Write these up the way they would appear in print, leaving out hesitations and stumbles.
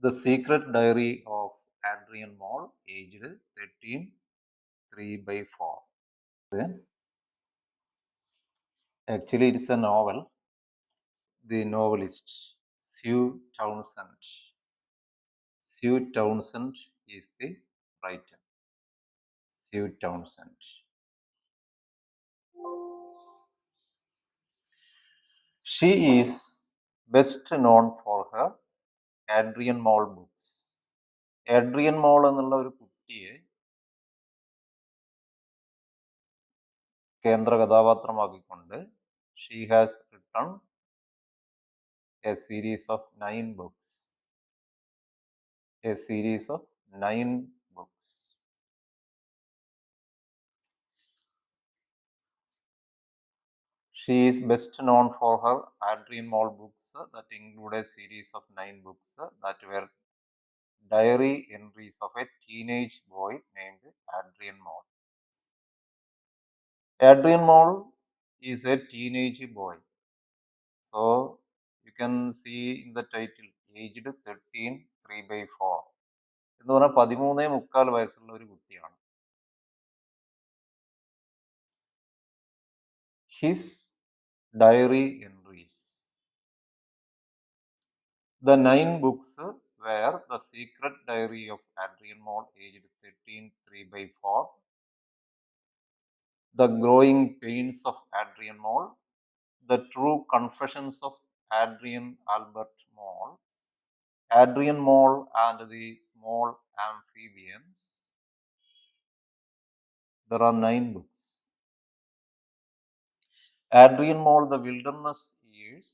The Secret Diary of Adrian Mole, aged 13, 3 by 4. Actually, it's a novel. The novelist, Sue Townsend. Sue Townsend is the writer. Sue Townsend. She is best known for her Adrian Mole books. Adrian Mole എന്നുള്ള ഒരു കുട്ടിയെ കേന്ദ്ര കഥാപാത്രമാക്കിക്കൊണ്ട് she has written a series of 9 books. A series of 9 books. She is best known for her Adrian Mole books that include a series of 9 books that were diary entries of a teenage boy named Adrian Mole. Adrian Mole is a teenage boy. So you can see in the title, aged 13, 3 by 4. എന്ന് പറഞ്ഞാൽ 13.75 വയസ്സുള്ള ഒരു കുട്ടിയാണ്. His diary entries. The 9 books were The Secret Diary of Adrian Mole, aged 13, 3 by 4, The Growing Pains of Adrian Mole, The True Confessions of Adrian Albert Mole, Adrian Mole and the Small Amphibians. There are 9 books. Adrian Mole, The Wilderness Years,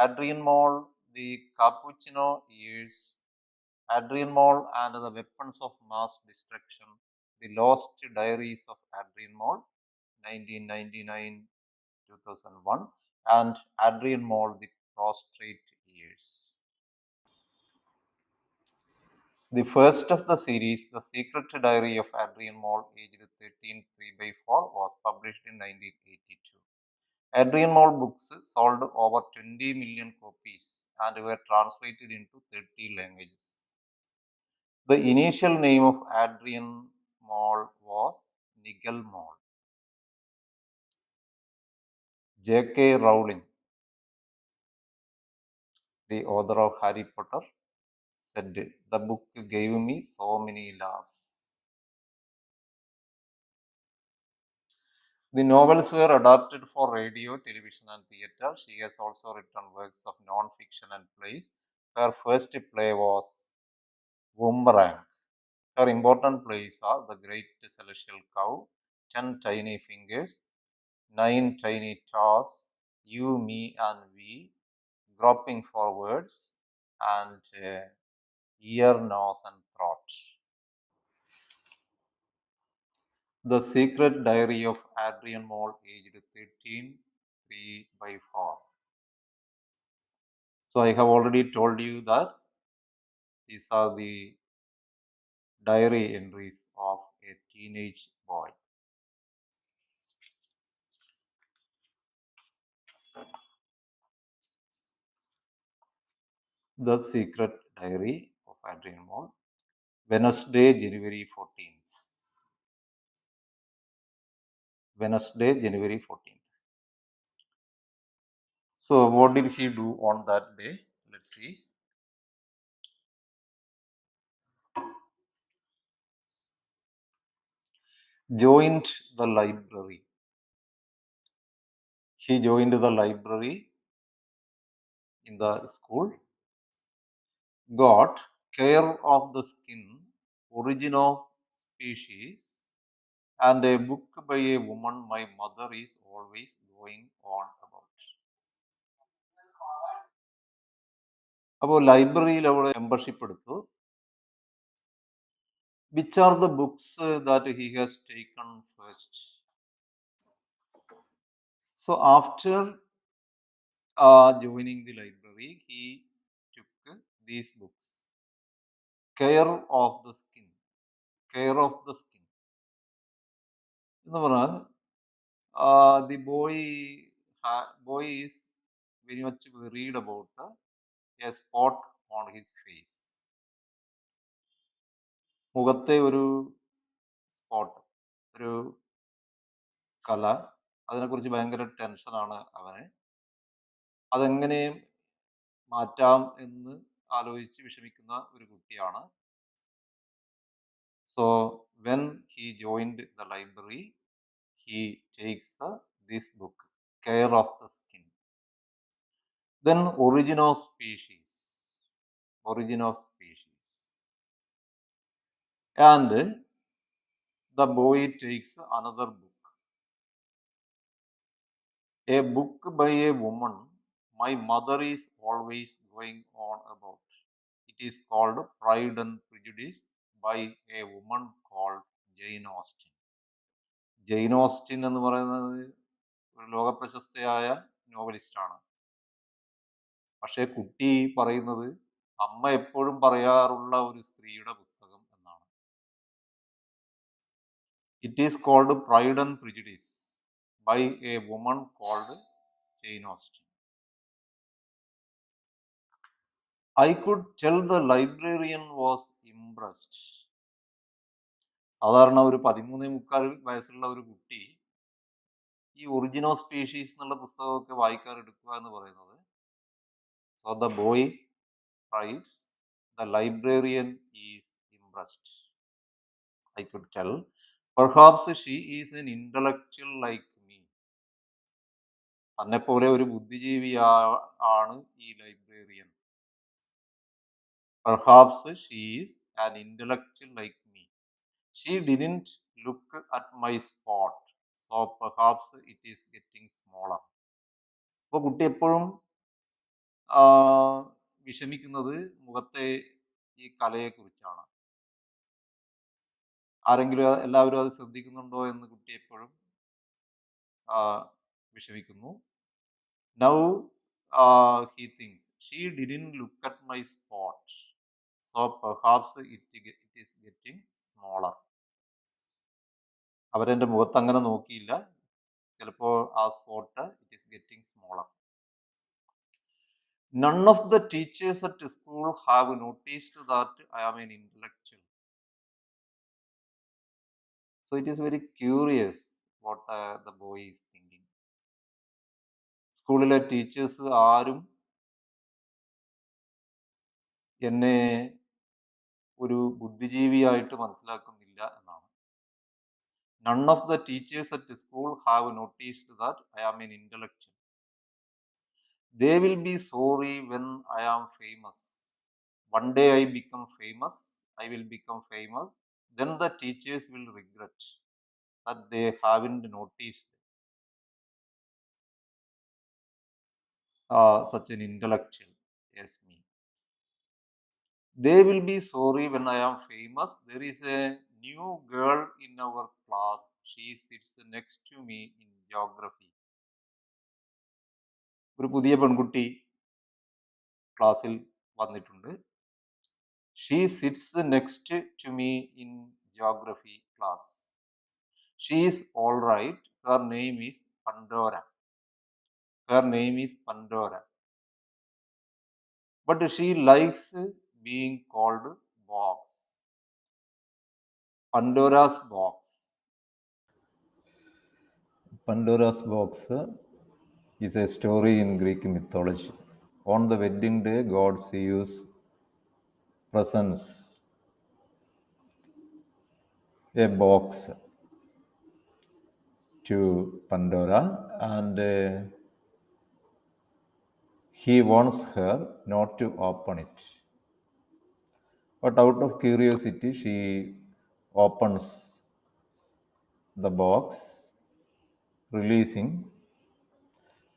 Adrian Mole, The Cappuccino Years, Adrian Mole and the Weapons of Mass Destruction, The Lost Diaries of Adrian Mole, 1999-2001, and Adrian Mole, The Prostrate Years. The first of the series, The Secret Diary of Adrian Mole, aged 13, 3 by 4, was published in 1982. Adrian Mole books sold over 20 million copies and were translated into 30 languages. The initial name of Adrian Mole was Nigel Mole. J.K. Rowling, the author of Harry Potter, said, "The book gave me so many laughs." The novels were adapted for radio, television, and theatre. She has also written works of non-fiction and plays. Her first play was Boomerang. Her important plays are The Great Celestial Cow, 10 Tiny Fingers, 9 Tiny Toes, You, Me, and We, Groping for Words, and Ear, Nose, and Throat. The Secret Diary of Adrian Mole, aged 13, 3 by 4. So I have already told you that these are the diary entries of a teenage boy. The Secret Diary of Adrian Mole, Wednesday, January 14th. Wednesday, January 14th. So what did he do on that day? Let's see. Joined the library. He joined the library in the school. Got Care of the Skin, Origin of Species, and a book by a woman my mother is always going on about. അപ്പോൾ ലൈബ്രറിയിൽ അവിടെ membership എടുത്തു. Which are the books that he has taken first? So after joining the library, he took these books. Care of the Skin. Care of the Skin. എന്ന് പറഞ്ഞാൽ the boy is very much worried about a spot on his face. മുഖത്തെ ഒരു spot, ഒരു കല, അതിനെക്കുറിച്ച് ഭയങ്കര ടെൻഷനാണ് അവന്. അതെങ്ങനെ മാറ്റാം എന്ന് ആലോചിച്ച് വിഷമിക്കുന്ന ഒരു കുട്ടിയാണ്. So when he joined the library, he takes this book, Care of the Skin. Then origin of species. And the boy takes another book, a book by a woman my mother is always going on about. It is called Pride and Prejudice by a woman called Jane Austen. Jane Austen എന്ന് പറയുന്നത് ഒരു ലോകപ്രശസ്തയായ നോവലിസ്റ്റാണ്. പക്ഷേ കുട്ടി പറയുന്നത് അമ്മ എപ്പോഴും പറയാറുള്ള ഒരു സ്ത്രീയുടെ പുസ്തകം എന്നാണ്. It is called Pride and Prejudice by a woman called Jane Austen. I could tell the librarian was impressed. സാധാരണ ഒരു 13 മുക്കാൽ വയസ്സുള്ള ഒരു കുട്ടി ഈ ഒറിജിൻ ഓഫ് സ്പീഷീസ് എന്നുള്ള പുസ്തകമൊക്കെ വായിക്കാൻ എടുക്കുക എന്ന് പറയുന്നത്, so the boy rights, the librarian is impressed. I could tell. Perhaps she is an intellectual like me. തന്നെപ്പോലെ ഒരു ബുദ്ധിജീവിയാണ് ഈ librarian. Perhaps she is an intellectual like me. She didn't look at my spot, so perhaps it is getting smaller. അപ്പോൾ കുട്ടി എപ്പോഴും വിഷമിക്കുന്നത് മുഖത്തെ ഈ കലയെക്കുറിച്ചാണ്. എല്ലാവരും അത് ശ്രദ്ധിക്കുന്നുണ്ടോ എന്ന് കുട്ടി എപ്പോഴും വിഷമിക്കുന്നു. Now he thinks she didn't look at my spot, so perhaps it is getting smaller. അവരെൻ്റെ മുഖത്ത് അങ്ങനെ നോക്കിയില്ല, ചിലപ്പോൾ ആ spot it is getting smaller. None of the teachers at school have noticed that I am an intellectual. So it is very curious what the boy is thinking. സ്കൂളിലെ teachers ആരും എന്നെ ഒരു ബുദ്ധിജീവിയായിട്ട് മനസ്സിലാക്കുന്നില്ല എന്നാണ്. None of the teachers at school have noticed that I am an intellectual. They will be sorry when I am famous. One day I will become famous. Then the teachers will regret that they haven't noticed such an intellectual as me. They will be sorry when I am famous. There is a new girl in our class. She sits next to me in geography. ഒരു പുതിയ പെൺകുട്ടി ക്ലാസ്സിൽ വന്നിട്ടുണ്ട്. She sits next to me in geography class. She is all right. Her name is Pandora. But she likes being called box. Pandora's box. Pandora's box is a story in Greek mythology. On the wedding day, God Zeus presents a box to Pandora, and he wants her not to open it. But out of curiosity, she opens the box, releasing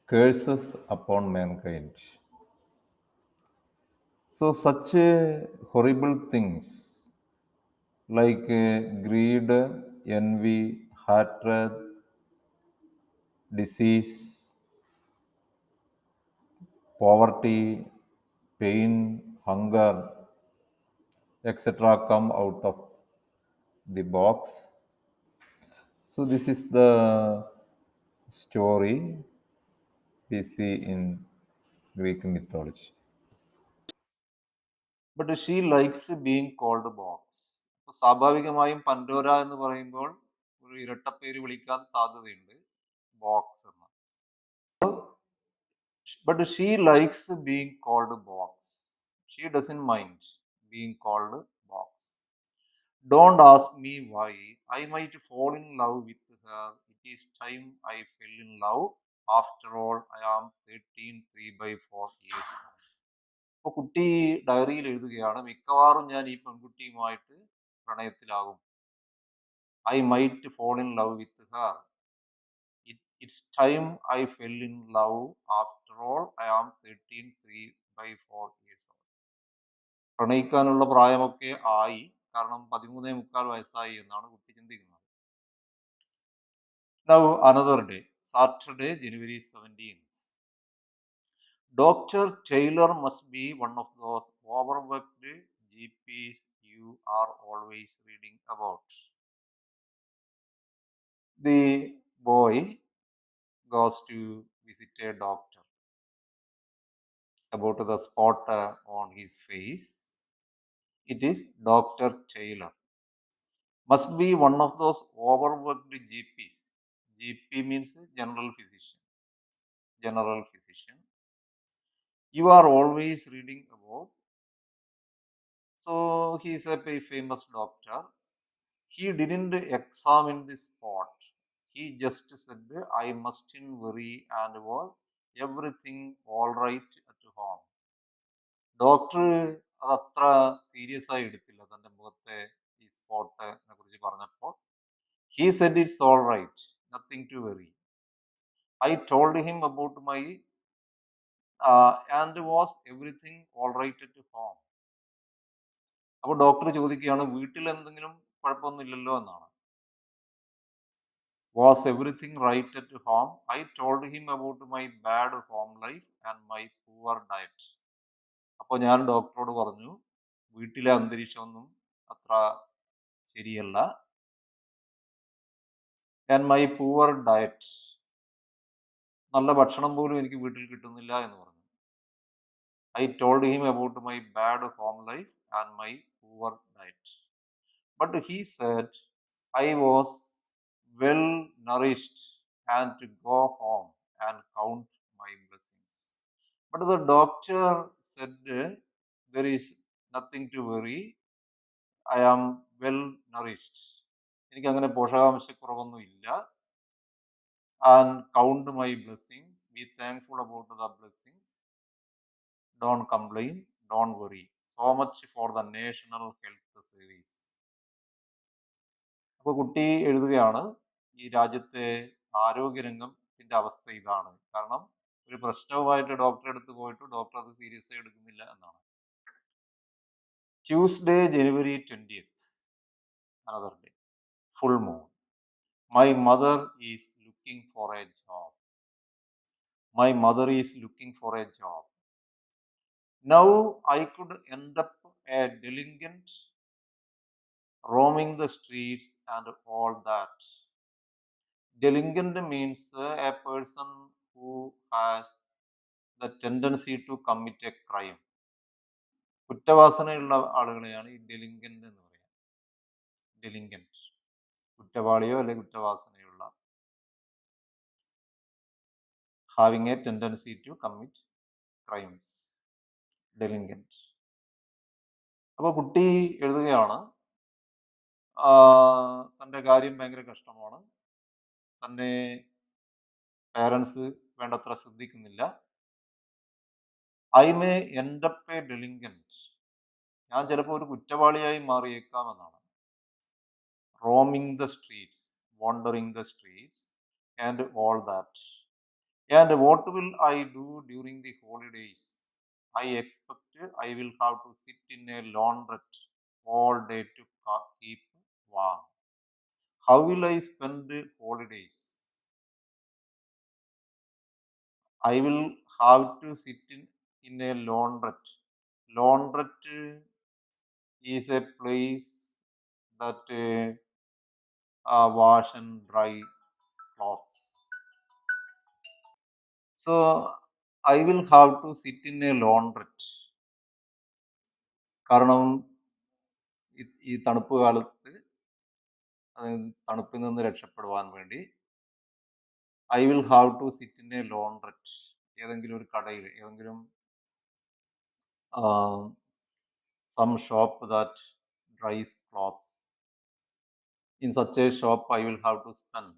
curses upon mankind. So such horrible things like greed, envy, hatred, disease, poverty, pain, hunger, etc. come out of the box. So this is the story we see in Greek mythology. But she likes being called a box. അപ്പോൾ സ്വാഭാവികമായും പൻഡോര എന്ന് പറയുമ്പോൾ ഒരു ഇരട്ടപ്പേര് വിളിക്കാൻ സാധ്യതയുണ്ട്, box എന്ന്. But she likes being called box. She doesn't mind being called box. Don't ask me why. I might fall in love with her. It is time I fell in love. After all, I am 13, 3/4 years old. അപ്പോൾ കുട്ടി ഡയറിയിൽ എഴുതുകയാണ്, മിക്കവാറും ഞാൻ ഈ പെൺകുട്ടിയുമായിട്ട് പ്രണയത്തിലാകും. I might fall in love with her. It's time I fell in love. After all, I am 13, 3/4 years old. പ്രണയിക്കാനുള്ള പ്രായമൊക്കെ ആയി, കാരണം 13.25 വയസ്സായി എന്നാണ് കുട്ടി ചിന്തിക്കുന്നത്. Now another day, Saturday, January 17th. Dr. Taylor must be one of those overworked GPs you are always reading about. The boy goes to visit a doctor about the spot on his face. It is Dr. Taylor. Must be one of those overworked GPs. GP means general physician. General physician. You are always reading about. So he is a famous doctor. He didn't examine the spot. He just said, I mustn't worry, and was everything all right at home. Doctor അത് അത്ര serious ആയി എടുത്തില്ല തൻ്റെ മുഖത്തെ ഈ സ്പോട്ടിനെ കുറിച്ച് പറഞ്ഞപ്പോൾ. He said it's all right, nothing to worry. I told him about my and was everything all right at home. അപ്പോൾ ഡോക്ടർ ചോദിക്കുകയാണ്, വീട്ടിൽ എന്തെങ്കിലും കുഴപ്പമൊന്നുമില്ലല്ലോ എന്നാണ്. Was everything right at home? I told him about my bad home life and my poor diet. അപ്പോൾ ഞാൻ ഡോക്ടറോട് പറഞ്ഞു, വീട്ടിലെ അന്തരീക്ഷമൊന്നും അത്ര ശരിയല്ല. ആൻഡ് മൈ പൂവർ ഡയറ്റ്, നല്ല ഭക്ഷണം പോലും എനിക്ക് വീട്ടിൽ കിട്ടുന്നില്ല എന്ന് പറഞ്ഞു. I told him about my bad home life and my poor diet. But he said I was well nourished and to go home and count my blessings. But the doctor said there is nothing to worry, I am well nourished. എനിക്ക് അങ്ങനെ പോഷകാംശക്കുറവൊന്നും ഇല്ല. And count my blessings. Be thankful about the blessings. Don't complain. Don't worry. So much for the National Health Service. അപ്പോൾ കുട്ടി എഴുതുകയാണ്, ഈ രാജ്യത്തെ ആരോഗ്യരംഗത്തിന്റെ അവസ്ഥ ഇതാണ്. കാരണം ഒരു പ്രശ്നവുമായിട്ട് ഡോക്ടറെ അടുത്ത് പോയിട്ട് ഡോക്ടർ അത് സീരിയസ് ആയി എടുക്കുന്നില്ല എന്നാണ്. Tuesday, January 20th. Another day. Full moon. My mother is looking for a job. My mother is looking for a job. Now I could end up a delinquent, roaming the streets and all that. Delinquent means a person who has the tendency to commit a crime. കുറ്റവാസനയുള്ള ആളുകളെയാണ് ഈ ഡെലിങ്കന്റ് എന്ന് പറയുന്നത്. Delinquent, കുറ്റവാളിയോ അല്ലെങ്കിൽ കുറ്റവാസനയുള്ള, having a tendency to commit crimes, delinquent. അപ്പോൾ കുട്ടി എഴുതുകയാണ്, തൻ്റെ കാര്യം ഭയങ്കര കഷ്ടമാണ്, തന്നെ പേരൻസ് വേണ്ടത്ര ശ്രദ്ധിക്കുന്നില്ല. I may end up a delinquent, ഞാൻ ചിലപ്പോൾ ഒരു കുറ്റവാളിയായി മാറിയേക്കാമെന്നാണ്. Roaming the streets, wandering the streets and all that. And what will I do during the holidays? I expect I will have to sit in a launderette all day to keep warm. How will I spend holidays? I will have to sit in a laundrette. Laundrette is a place that wash and dry clothes. So I will have to sit in a laundrette. കാരണം ഈ തണുപ്പ് കാലത്ത് തണുപ്പിൽ നിന്ന് രക്ഷപ്പെടുവാൻ വേണ്ടി I will have to sit in a launderette, ഏതെങ്കിലും ഒരു കടയിൽ, ഏതെങ്കിലും some shop that dries clothes. In such a shop, I will have to spend.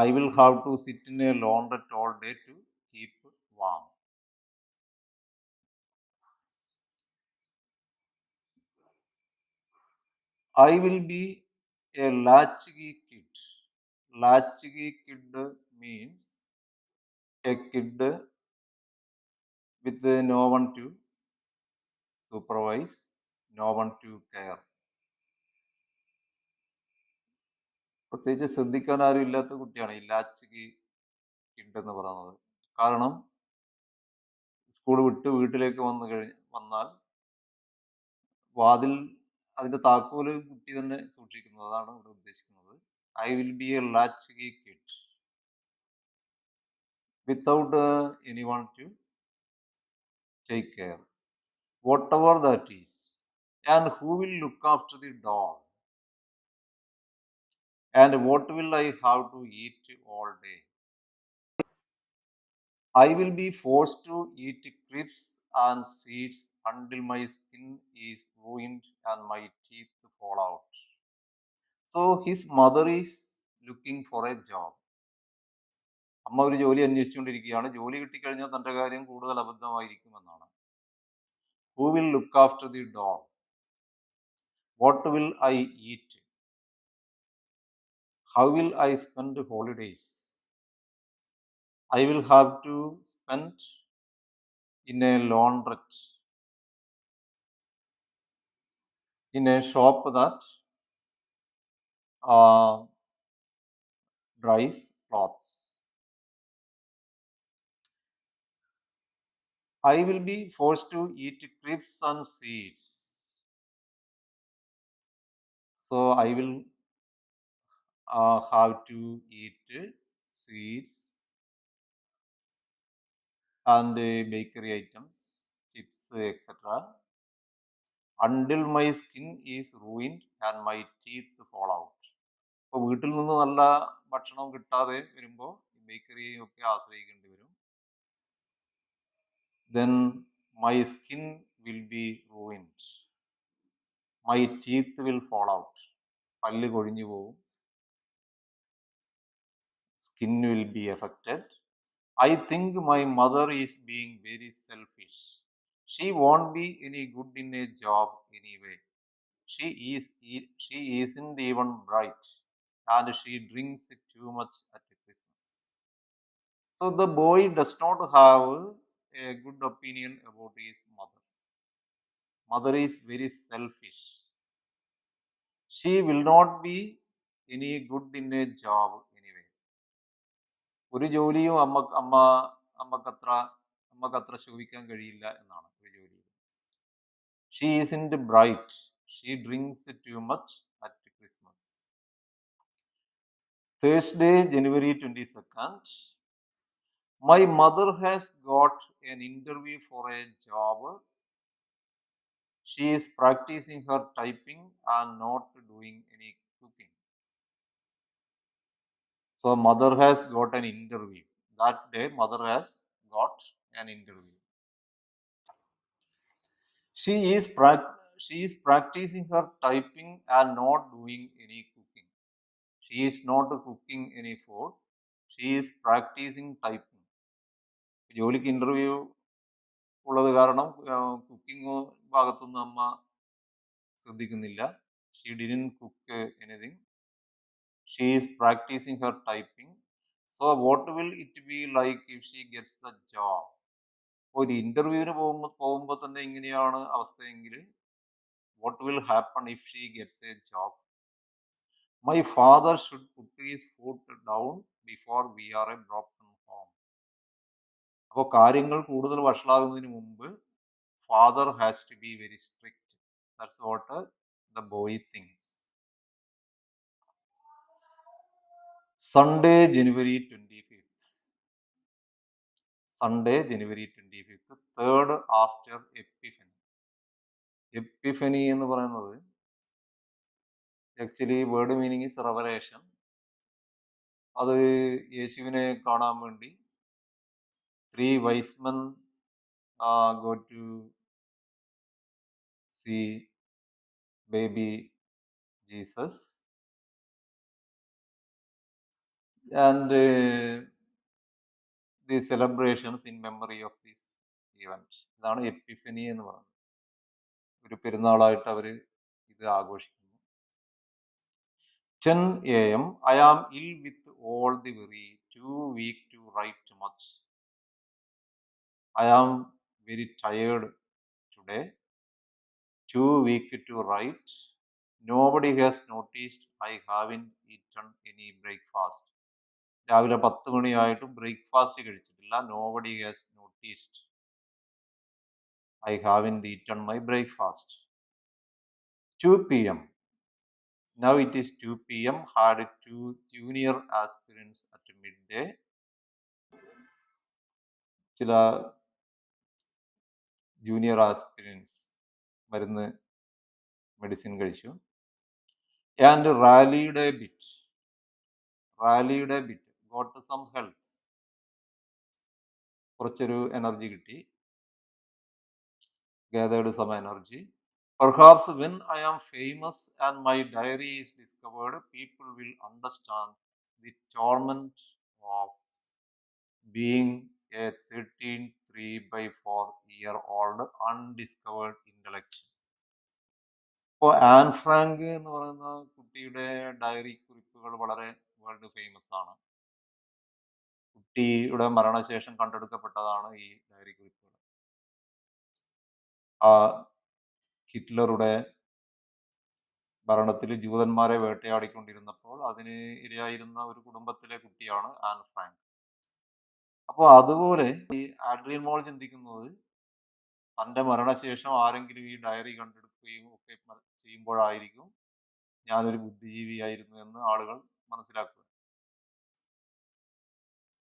I will have to sit in a laundrette all day to keep warm. I will be a latchkey kid. Latchkey kid means a kid with no one to supervise, no one to care. പ്രത്യേകിച്ച് ശ്രദ്ധിക്കാൻ ആരും ഇല്ലാത്ത കുട്ടിയാണ് ഈ ലാച്ചകി kid എന്ന് പറയുന്നത്. കാരണം school വിട്ട് വീട്ടിലേക്ക് വന്നാൽ വാതിൽ, അതിന്റെ താക്കോല് കുട്ടി തന്നെ സൂക്ഷിക്കുന്നത്. അതാണ് ഇവിടെ ഉദ്ദേശിക്കുന്നത്. I will be a latchkey kid without anyone to take care, whatever that is. And who will look after the dog, and what will I have to eat all day. I will be forced to eat crisps and seeds until my skin is ruined and my teeth fall out. So his mother is looking for a job. അമ്മ ഒരു ജോലി അന്വേഷിച്ചുകൊണ്ടിരിക്കുകയാണ്. ജോലി കിട്ടിക്കഴിഞ്ഞാൽ തൻ്റെ കാര്യം കൂടുതൽ അബദ്ധമായിരിക്കുമെന്നാണ്. Who will look after the dog? What will I eat? How will I spend holidays? I will have to spend in a laundrette, in a shop that dries clothes. I will be forced to eat crisps and seeds. So I will have to eat sweets and bakery items, chips, etc. until my skin is ruined and my teeth fall out. ഇപ്പോൾ വീട്ടിൽ നിന്ന് നല്ല ഭക്ഷണം കിട്ടാതെ വരുമ്പോൾ ബേക്കറിയും ഒക്കെ ആശ്രയിക്കേണ്ടി വരും. Then my skin will be ruined. My teeth will fall out. പല്ല് കൊഴിഞ്ഞു പോകും. Skin will be affected. I think my mother is being very selfish. She won't be any good in a job anyway. She isn't even bright, and she drinks too much at Christmas. So the boy does not have a good opinion about his mother. Mother is very selfish. She will not be any good in a job anyway. ഒരു ജോലിയും അമ്മക്കത്ര ശോഭിക്കാൻ കഴിയില്ല എന്നാണ് ഒരു ജോലി. She isn't bright. She drinks too much at Christmas. Thursday, January 22nd. My mother has got an interview for a job. She is practicing her typing and not doing any cooking. So mother has got an interview. That day, mother has got an interview. She is practicing her typing and not doing any cooking. She is not cooking any food. She is practicing typing. ജോലിക്ക് interview ഉള്ളത് കാരണം cooking ഭാഗത്തൊന്നും അമ്മ ശ്രദ്ധിക്കുന്നില്ല. She didn't cook anything. She is practicing her typing. So what will it be like if she gets the job? ഒരു ഇന്റർവ്യൂവിന് പോകുമ്പോൾ തന്നെ ഇങ്ങനെയാണ് അവസ്ഥയെങ്കിൽ what will happen if she gets a job? My father should put his foot down before we are a broken home. അപ്പോൾ കാര്യങ്ങൾ കൂടുതൽ വഷളാകുന്നതിന് മുമ്പ് father has to be very strict. That's what the boy thinks. Sunday, January 25th. Sunday, January 25th, third after Epiphany. Epiphany എന്ന് പറയുന്നത് actually word meaning is revelation. അത് യേശുവിനെ കാണാൻ വേണ്ടി 3 wise men go to see baby Jesus, and the celebrations in memory of this event. ഇതാണ് Epiphany എന്ന് പറയുന്നത്. ഒരു പെരുന്നാളായിട്ട് അവർ ഇത് ആഘോഷിക്കുന്നു. 10 a.m. I am ill with all the worry, too weak to write much. I am very tired today, too weak to write. Nobody has noticed I haven't eaten any breakfast. രാവിലെ 10 മണിയായിട്ടും breakfast കഴിച്ചിട്ടില്ല. Nobody has noticed I haven't eaten my breakfast. 2 p.m. Now it is 2 p.m. Had 2 junior aspirants at midday. ചില junior aspirants മരുന്ന് medicine കഴിച്ചു. And റാലിയുടെ bit got some health, കുറച്ചൊരു energy കിട്ടി. gathered some energy. Perhaps when I am famous and my diary is discovered, people will understand the torment of being a 13 3/4-year-old undiscovered intellectual. ഇപ്പോൾ an Frank എന്ന് പറയുന്ന കുട്ടിയുടെ diary കുറിപ്പുകൾ വളരെ world famous ആണ്. കുട്ടിയുടെ മരണശേഷം കണ്ടെടുക്കപ്പെട്ടതാണ് ഈ ഡയറി കുറിപ്പുകൾ. ഹിറ്റ്ലറുടെ ഭരണത്തിൽ ജൂതന്മാരെ വേട്ടയാടിക്കൊണ്ടിരുന്നപ്പോൾ അതിന് ഇരയായിരുന്ന ഒരു കുടുംബത്തിലെ കുട്ടിയാണ് ആൻ ഫ്രാങ്ക്. അപ്പോൾ അതുപോലെ ഈ ആഡ്രിയൻ മോൾ ചിന്തിക്കുന്നത് തൻ്റെ മരണശേഷം ആരെങ്കിലും ഈ ഡയറി കണ്ടെടുക്കുകയും ഒക്കെ ചെയ്യുമ്പോഴായിരിക്കും ഞാനൊരു ബുദ്ധിജീവിയായിരുന്നു എന്ന് ആളുകൾ മനസ്സിലാക്കുക.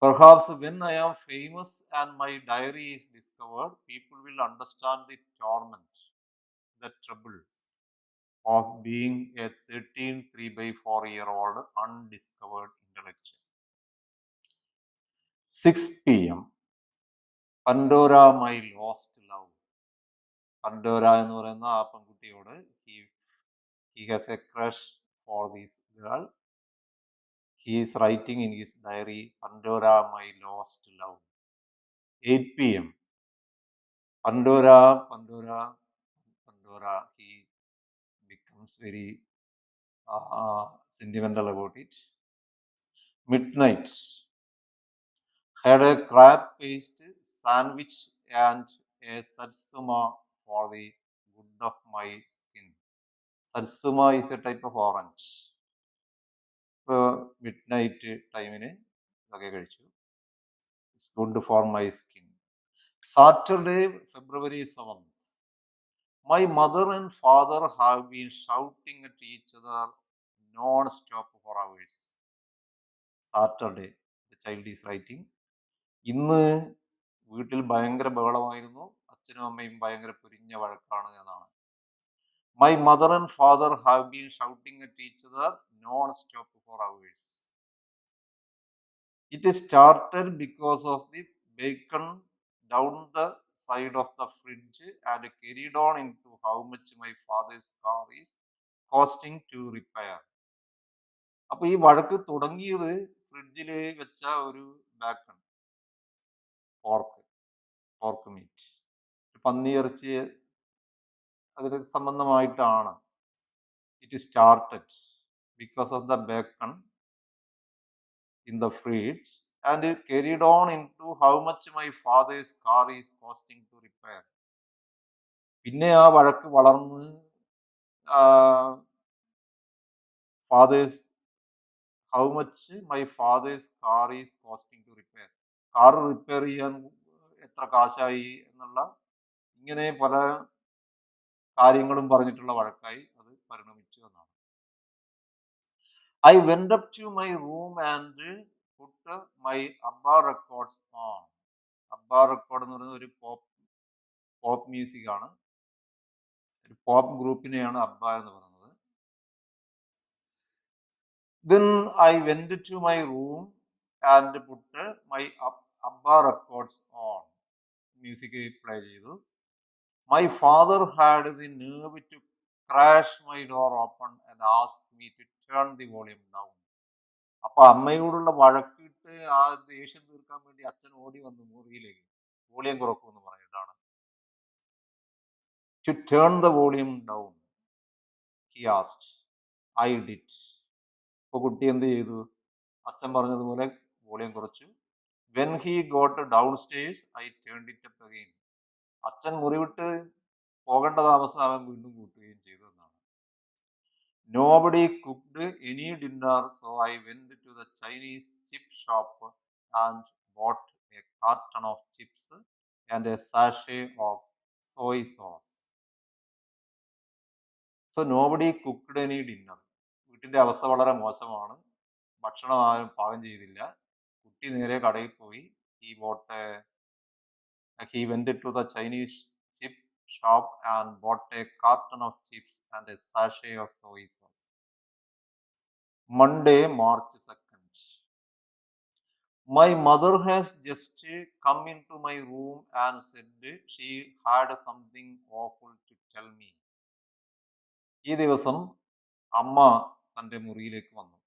Perhaps when I am famous and my diary is discovered, people will understand the torment, the trouble of being a 13 3/4-year-old undiscovered intellectual. 6 p.m. Pandora, my lost love. പണ്ടോര എന്ന് പറയുന്ന ആ പെൺകുട്ടിയോട് he has a crush for this girl. He is writing in his diary, Pandora, my lost love. 8 p.m. Pandora, he becomes very sentimental about it. Midnight. Had a crab paste sandwich and a satsuma for the good of my skin. Satsuma is a type of orange. Midnight ടൈമിന് ഇതൊക്കെ കഴിച്ചു. It's good for my skin. Saturday February 7th. My mother and father have been shouting at each other non-stop for hours. Saturday, the child is writing. ഇന്ന് വീട്ടിൽ ഭയങ്കര ബഹളമായിരുന്നു. അച്ഛനും അമ്മയും ഭയങ്കര പൊരിഞ്ഞ വഴക്കാണ് എന്നാണ്. My mother and father have been shouting at each other non-stop for hours. It started because of the bacon down the side of the fridge and carried on into how much my father's car is costing to repair. അപ്പൊ ഈ വഴക്ക് തുടങ്ങിയത് ഫ്രിഡ്ജിൽ വെച്ച ഒരു bacon, pork meat, പന്നിയിറച്ചി അതിന് സംബന്ധമായിട്ടാണ്. It started because of the bacon in the fridge and it carried on into how much my father's car is costing to repair. പിന്നെ ആ വഴക്ക് വളർന്ന് father's how much my father's car is costing to repair. Car repair ചെയ്യാൻ എത്ര കാശായി എന്നുള്ള ഇങ്ങനെ പല കാര്യങ്ങളും പറഞ്ഞിട്ടുള്ള വഴക്കായി അത് പരിണമിച്ചു എന്നാണ്. I went up to my room and put my ABBA records on. ABBA record എന്ന് പറയുന്നത് ഒരു പോപ്പ് മ്യൂസിക് ആണ്. ഒരു പോപ്പ് ഗ്രൂപ്പിനെയാണ് അബ്ബ എന്ന് പറയുന്നത്. Then I went to my room and put my Abba records on. Music play ചെയ്തു. My father had the nerve to crash my door open and ask me to turn the volume down. അപ്പൊ അമ്മയോടുള്ള വഴക്കിട്ട് ആ ദേഷ്യം തീർക്കാൻ വേണ്ടി അച്ഛൻ ഓടി വന്നു മുറിയിലേക്ക്. വോളിയം കുറക്കുമെന്ന് പറഞ്ഞിട്ടാണ്. To turn the volume down, he asked. I did. അപ്പൊ കുട്ടി എന്ത് ചെയ്തു? അച്ഛൻ പറഞ്ഞതുപോലെ വോളിയം കുറച്ചു. When he got downstairs, I turned it up again. അച്ഛൻ മുറി വിട്ട് പോകേണ്ട താമസം അവൻ വീണ്ടും കൂട്ടുകയും ചെയ്തു എന്നാണ്. Nobody cooked any dinner, so I went to the Chinese chip shop and bought a carton of chips and a sachet of soy sauce. So nobody cooked any dinner. വീട്ടിന്റെ അവസ്ഥ വളരെ മോശമാണ്. ഭക്ഷണം ആരും പാകം ചെയ്തില്ല. കുട്ടി നേരെ കടയിൽ പോയി. He went to the Chinese chip shop and bought a carton of chips and a sachet of soy sauce. Monday, March 2nd. My mother has just come into my room and said she had something awful to tell me. ഈ ദിവസം അമ്മ തൻ്റെ മുറിയിലേക്ക് വന്നു.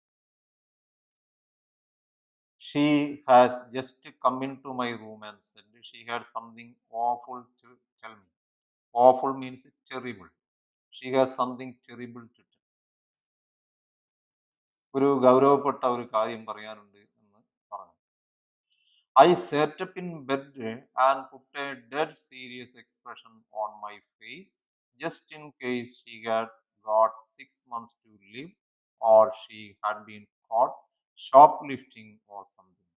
She has just come into my room and said she had something awful to tell me. Awful means terrible. She has something terrible to tell. ഒരു ഗൗരവപ്പെട്ട ഒരു കാര്യം പറയാനുണ്ട് എന്ന് പറഞ്ഞു. I sat up in bed and put a dead serious expression on my face just in case she had got 6 months to live or she had been caught shoplifting or something.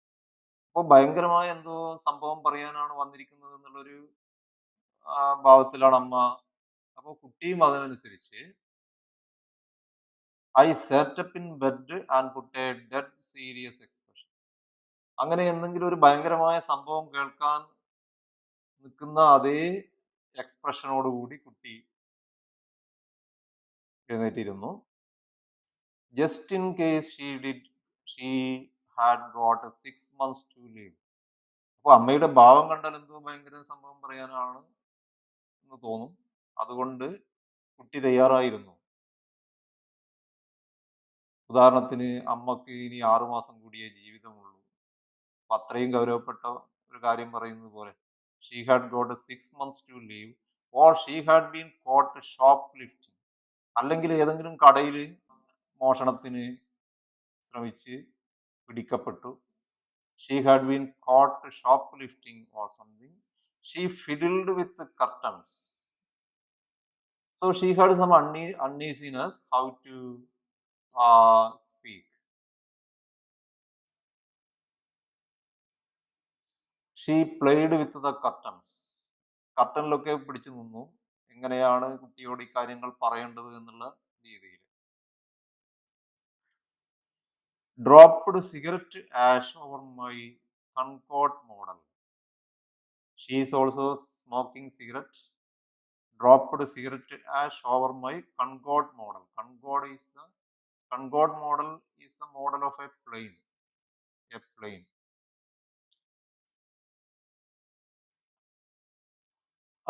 അപ്പോൾ ഭയങ്കരമായ എന്തോ സംഭവം പറയാനാണ് വന്നിരിക്കുന്നത് എന്നുള്ളൊരു ഭാവത്തിലാണ് അമ്മ. അപ്പോൾ കുട്ടിയും അതിനനുസരിച്ച് I SAT in bed and put a dead serious expression. അങ്ങനെ എന്തെങ്കിലും ഒരു ഭയങ്കരമായ സംഭവം കേൾക്കാൻ നിൽക്കുന്ന അതേ എക്സ്പ്രഷനോടുകൂടി കുട്ടി എഴുന്നേറ്റിരുന്നു. Just in case she had got 6 months to leave. അപ്പോൾ അമ്മയുടെ ഭാവം കണ്ടാൽ എന്തോ ഭയങ്കര സംഭവം പറയാനാണ് എന്ന് തോന്നും. അതുകൊണ്ട് കുട്ടി തയ്യാറായിരുന്നു. ഉദാഹരണത്തിന് അമ്മക്ക് ഇനി 6 മാസം കൂടിയേ ജീവിതമുള്ളൂ. അപ്പൊ അത്രയും ഗൗരവപ്പെട്ട ഒരു കാര്യം പറയുന്നത് പോലെ she had got 6 months to leave or she had been caught shoplifting, അല്ലെങ്കിൽ ഏതെങ്കിലും കടയിൽ മോഷണത്തിന് ശ്രമിച്ച് പിടിക്കപ്പെട്ടു. She had been caught shoplifting or something. She fiddled with curtains. So she had some uneasiness how to speak. She played with the curtains. കർട്ടനിലൊക്കെ പിടിച്ചു നിന്നു. എങ്ങനെയാണ് കുട്ടിയോട് ഈ കാര്യങ്ങൾ പറയേണ്ടത് എന്നുള്ള രീതിയിൽ. Dropped cigarette ash over my Concorde model. She is also smoking cigarette. Dropped cigarette ash over my Concorde model. Concorde model is the model of a plane.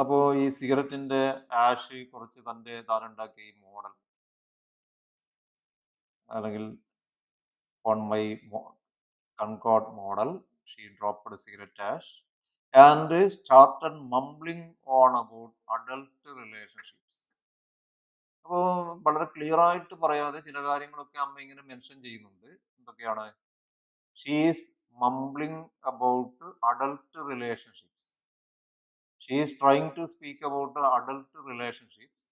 അപ്പോൾ ഈ സിഗരറ്റിന്റെ ആഷ് കുറച്ച് താനുണ്ടാക്കിയ ഈ മോഡൽ, അല്ലെങ്കിൽ on my Concorde model she dropped cigarette ash and started mumbling on about adult relationships. അപ്പോൾ വളരെ clear ആയിട്ട് പറയാതെ ചില കാര്യങ്ങളൊക്കെ അമ്മ ഇങ്ങനെ മെൻഷൻ ചെയ്യുന്നുണ്ട്. എന്തൊക്കെയാണ്? She is mumbling about adult relationships. She is trying to speak about the adult relationships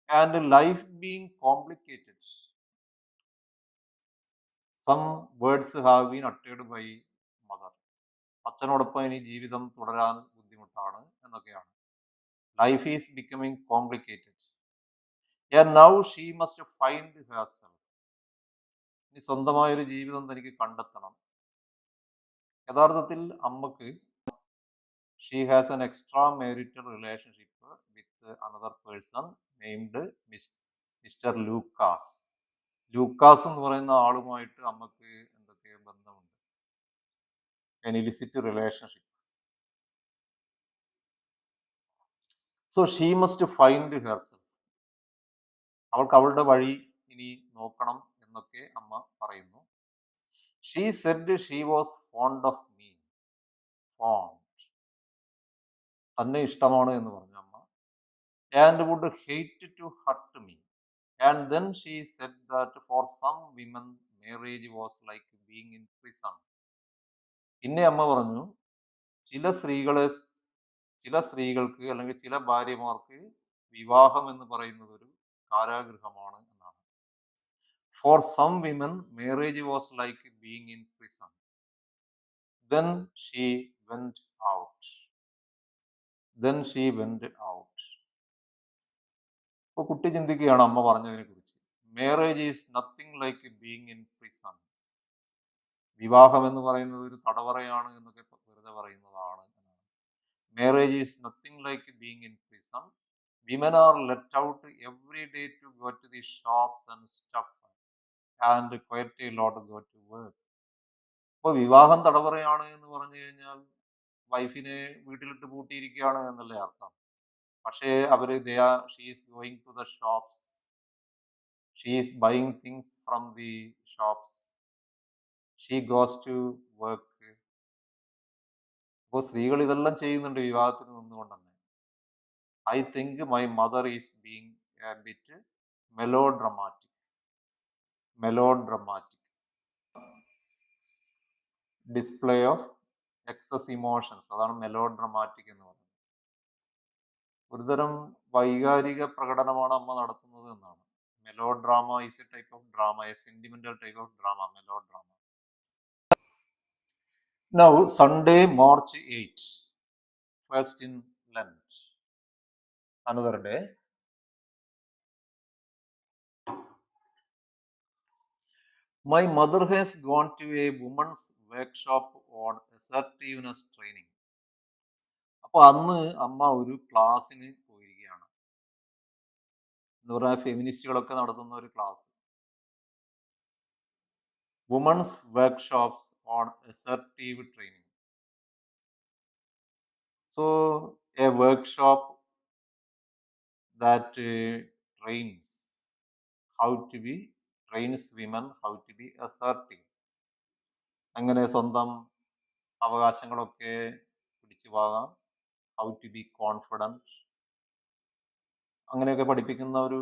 and life being complicated. Some words have been uttered by mother. അച്ഛനോടൊപ്പം ഇനി ജീവിതം തുടരാൻ ബുദ്ധിമുട്ടാണ് എന്നൊക്കെയാണ്. Life is becoming complicated and now she must find herself. ഇനി സ്വന്തമായൊരു ജീവിതം തനിക്ക് കണ്ടെത്തണം. യഥാർത്ഥത്തിൽ അമ്മക്ക് She has an extramarital relationship with another person named Mr. Lucas. Lucas എന്ന് പറയുന്ന ആളുമായിട്ട് അമ്മക്ക് എന്തൊക്കെ ബന്ധമുണ്ട്? An illicit relationship. So she must find herself. അവൾക്ക് അവളുടെ വഴി ഇനി നോക്കണം എന്നൊക്കെ അമ്മ പറയുന്നു. She said she was fond of me. Fond. തന്നെ ഇഷ്ടമാണ് എന്ന് പറഞ്ഞു അമ്മ. And would hate to hurt me. And then she said that for some women marriage was like being in prison. പിന്നെ അമ്മ പറഞ്ഞു ചില സ്ത്രീകൾക്ക് അല്ലെങ്കിൽ ചില ഭാര്യമാർക്ക് വിവാഹം എന്ന് പറയുന്നത് ഒരു കാരാഗൃഹമാണ് എന്നാണ്. For some women marriage was like being in prison. Then she went out. Then she went out. അപ്പോൾ കുട്ടി ചിന്തിക്കുകയാണ് അമ്മ പറഞ്ഞതിനെ കുറിച്ച്. Marriage is nothing like being in prison. വിവാഹം എന്ന് പറയുന്നത് ഒരു തടവറയാണ് എന്നൊക്കെ വെറുതെ പറയുന്നതാണ്. Marriage is nothing like being in prison. Women are let out every day to go to the shops and stuff and quite a lot go to work. അപ്പോൾ വിവാഹം തടവറയാണ് എന്ന് പറഞ്ഞു കഴിഞ്ഞാൽ വൈഫിനെ വീട്ടിലിട്ട് പൂട്ടിയിരിക്കുകയാണ് എന്നല്ലേ അർത്ഥം. പക്ഷേ അവര് she is going to the shops, she is buying things from the shops, she goes to work. അപ്പോൾ സ്ത്രീകൾ ഇതെല്ലാം ചെയ്യുന്നുണ്ട് വിവാഹത്തിന് നിന്നുകൊണ്ട് തന്നെ. I think my mother is being a bit melodramatic. Display of excess emotions, അതാണ് മെലോഡ്രമാറ്റിക് എന്ന് പറയുന്നത്. ഒരുതരം വൈകാരിക പ്രകടനമാണ് അമ്മ നടത്തുന്നത് എന്നാണ്. Melodrama is A type of drama, A sentimental type of drama, melodrama. Now Sunday, March 8, first in Lent, another day. My mother has gone to a woman's workshop on assertiveness training. അപ്പോൾ അന്ന് അമ്മ ഒരു ക്ലാസ്സിന് പോയിരിക്കുകയാണ്. എന്ന് പറഞ്ഞാൽ ഫെമിനിസ്റ്റുകളൊക്കെ നടത്തുന്ന ഒരു class. Women's workshops on assertive training. So a workshop that trains women how to be assertive. അങ്ങനെ സ്വന്തം അവകാശങ്ങളൊക്കെ പിടിച്ചു വാങ്ങാം. ഹൗ ടു ബി കോൺഫിഡൻറ്റ്, അങ്ങനെയൊക്കെ പഠിപ്പിക്കുന്ന ഒരു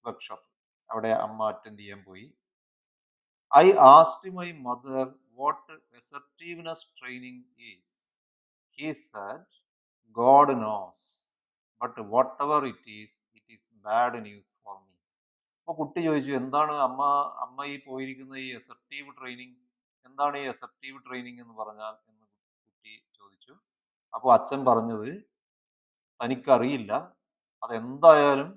വർക്ക്ഷോപ്പ് അവിടെ അമ്മ അറ്റൻഡ് ചെയ്യാൻ പോയി. I asked my mother what assertiveness training is. He said, God knows, but whatever it is bad news for me. അപ്പോൾ കുട്ടി ചോദിച്ചു, എന്താണ് അമ്മ ഈ പോയിരിക്കുന്ന ഈ assertive ട്രെയിനിങ്, എന്താണ് ഈ assertive ട്രെയിനിങ് എന്ന് പറഞ്ഞാൽ എന്ന് കുട്ടി ചോദിച്ചു. അപ്പോൾ അച്ഛൻ പറഞ്ഞത് തനിക്കറിയില്ല, അതെന്തായാലും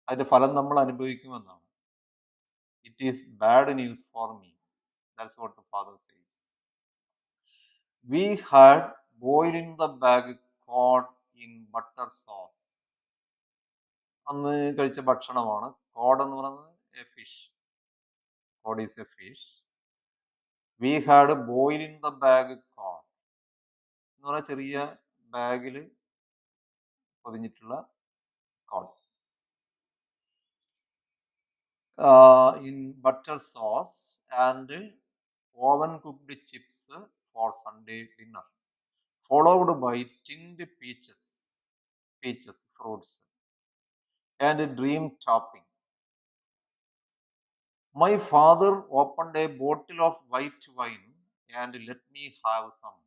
അതിന്റെ ഫലം നമ്മൾ അനുഭവിക്കുമെന്നാണ്. It is bad news for me. That's what the father says. We had boiled in the bag cod in butter sauce. അന്ന് കഴിച്ച ഭക്ഷണമാണ് കോഡ് എന്ന് പറയുന്നത്. A fish. Cod is a fish. We had boiled in the bag cod എന്ന് പറഞ്ഞാൽ ചെറിയ ബാഗിൽ പൊതിഞ്ഞിട്ടുള്ള cod. In butter sauce and oven cooked chips for Sunday dinner, followed by tinned peaches, fruits, and dream topping. My father opened a bottle of white wine and let me have some.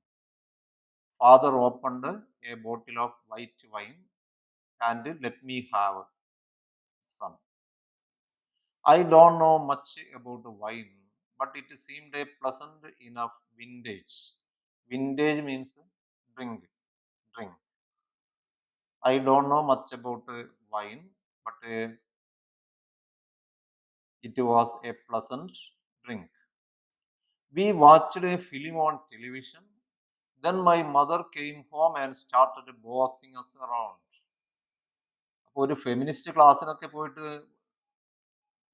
Father opened a bottle of white wine and let me have some. I don't know much about wine, but it seemed a pleasant enough vintage. Vintage means drink. I don't know much about wine, but it was a pleasant drink. We watched a film on television. Then my mother came home and started bossing us around. അപ്പോൾ ഒരു feminist ക്ലാസ്സിനൊക്കെ പോയിട്ട്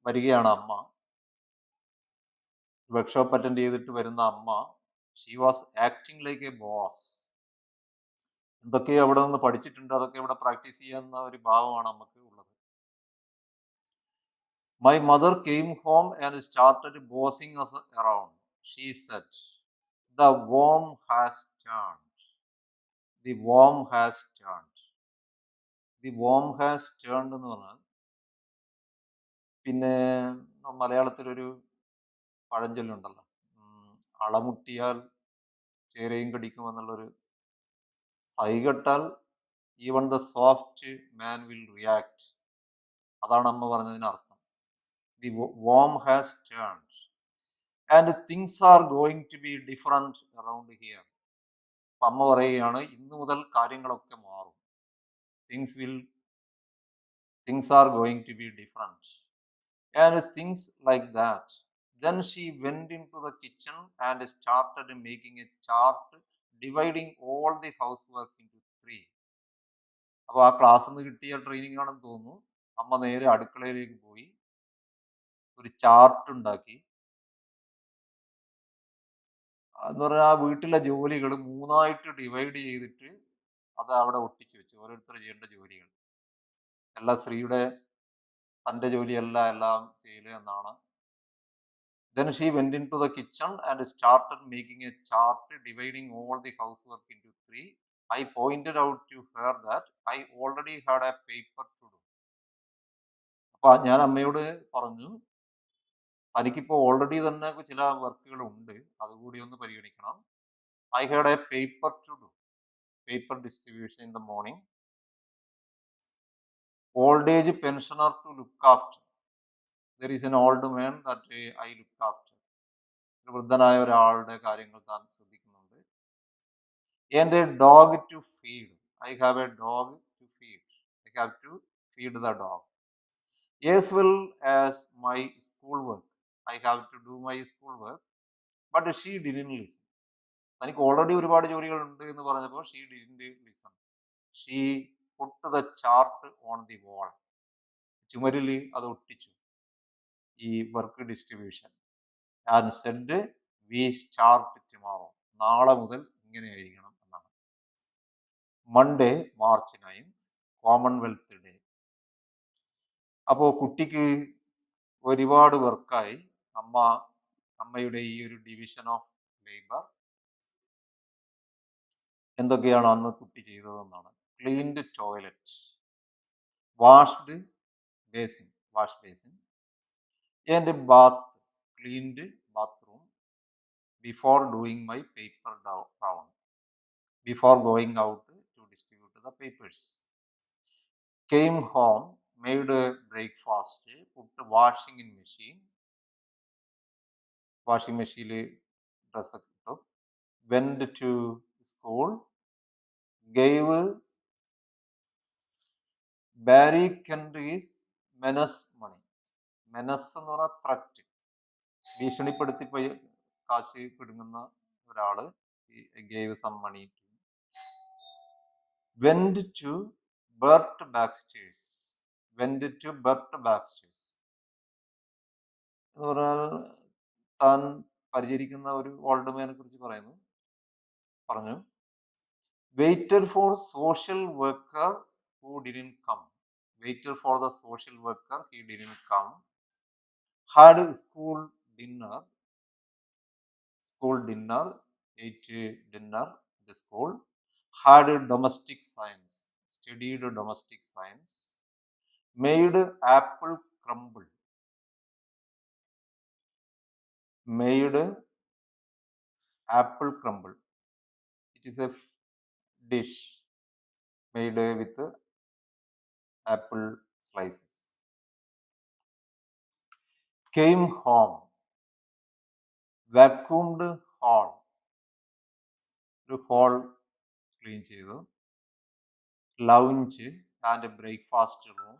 വരികയാണ് അമ്മ. Workshop attend ചെയ്തിട്ട് വരുന്ന അമ്മ. She was acting like A boss. എന്തൊക്കെയോ അവിടെ നിന്ന് പഠിച്ചിട്ടുണ്ട്, അതൊക്കെ ഇവിടെ പ്രാക്ടീസ് ചെയ്യുന്ന ഒരു ഭാവമാണ് നമുക്ക് ഉള്ളത്. My mother came home and started bossing us around. She said, "The worm has turned. The worm has turned." The worm has turned എന്ന് പറഞ്ഞാൽ പിന്നെ മലയാളത്തിലൊരു പഴഞ്ചൊല്ലുണ്ടല്ലോ, അളമുട്ടിയാൽ ചേരയും കടിക്കുമെന്നുള്ളൊരു, സൈകെട്ടാൽ even the soft man will react. അതാണ് അമ്മ പറഞ്ഞതിനർത്ഥം. The worm has turned and things are going to be different around here. അമ്മ പറയുകയാണ്, ഇന്നു മുതൽ കാര്യങ്ങളൊക്കെ മാറും. Things are going to be different and things like that. Then she went into the kitchen and started making a chart dividing all the housework into three. അപ്പോൾ ആ ക്ലാസ്സിൽ നിന്ന് കിട്ടിയ ട്രെയിനിങ് ആണെന്ന് തോന്നുന്നു. അമ്മ നേരെ അടുക്കളയിലേക്ക് പോയി ഒരു ചാർട്ട് ഉണ്ടാക്കി. എന്ന് പറഞ്ഞാൽ ആ വീട്ടിലെ ജോലികൾ 3ആയിട്ട് ഡിവൈഡ് ചെയ്തിട്ട് അത് അവിടെ ഒട്ടിച്ചു വെച്ചു, ഓരോരുത്തർ ചെയ്യേണ്ട ജോലികൾ. എല്ലാ സ്ത്രീയുടെ തൻ്റെ ജോലിയല്ല എല്ലാം ചെയ്യല് എന്നാണ്. Then she went into the kitchen and started making a chart dividing all the housework into three. I pointed out to her that I already had a paper to do. അപ്പൊ ഞാൻ അമ്മയോട് പറഞ്ഞു, തനിക്കിപ്പോൾ ഓൾറെഡി തന്നെ ചില വർക്കുകൾ ഉണ്ട്, അതുകൂടി ഒന്ന് പരിഗണിക്കണം. I had a paper to do. Paper distribution in the morning. Old age pensioner to look after. There is an old man that I look after. ഒരു വൃദ്ധനായ ഒരാളുടെ കാര്യങ്ങൾ താൻ ശ്രദ്ധിക്കുന്നുണ്ട്. And a dog to feed. I have a dog to feed. I have to feed the dog. As well as my schoolwork. I have to do my schoolwork. But she didn't listen. തനിക്ക് already ഒരുപാട് ജോലികൾ ഉണ്ട് എന്ന് പറഞ്ഞപ്പോൾ she didn't listen. She put the chart on the wall. ചുമരിൽ അത് ഒട്ടിച്ചു, ഈ work distribution. And said we start tomorrow. നാളെ മുതൽ ഇങ്ങനെയായിരിക്കണം എന്നാണ്. Monday March 9, Commonwealth Day. അപ്പോൾ കുട്ടിക്ക് ഒരുപാട് വർക്കായി. അമ്മയുടെ ഈ ഒരു ഡിവിഷൻ ഓഫ് ലേബർ എന്തൊക്കെയാണ് അന്ന് കുട്ടി ചെയ്തതെന്നാണ്. Cleaned toilet, wash basin and bath, cleaned bathroom before doing my paper round, before going out to distribute the papers. Came home, made a breakfast, put washing in machine, washing machine dress up, went to school, gave Barry Kendrick's menace money. Menace എന്ന് പറഞ്ഞാൽ threat, ഭീഷണിപ്പെടുത്തി കാശ് പിടുങ്ങുന്ന ഒരാള്. gave some money to. Went to Bert Baxter's. Went to Bert Baxter's എന്ന് പറഞ്ഞാൽ താൻ പരിചരിക്കുന്ന ഒരു old മാനെ കുറിച്ച് പറഞ്ഞു. Waited for social worker who didn't come. Waited for the social worker, he didn't come. Had school dinner, ate dinner at the school. Had domestic science, studied domestic science. Made apple crumble. Made apple crumble. It is a dish made with apple slices. Came home, vacuumed hall. ഒരു whole clean ചെയ്തു. Lounge and breakfast room.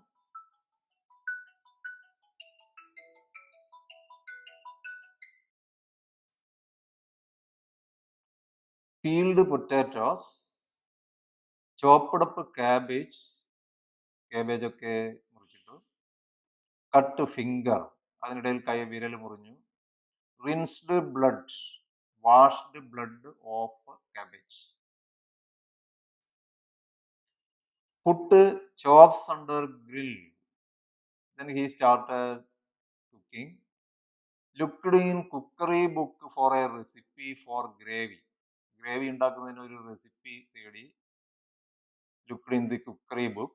peeled potatoes, chopped up cabbage, cabbage ഒക്കെ മുറിച്ചിട്ടു, cut finger, അതിനിടയിൽ വിരൽ മുറിഞ്ഞു, rinsed blood, washed blood of cabbage, put chops under grill, then he started cooking, looked in cookery book for a recipe for gravy, gravy ഉണ്ടാക്കുന്നതിന് ഒരു recipe തേടി, looked in the cookery book,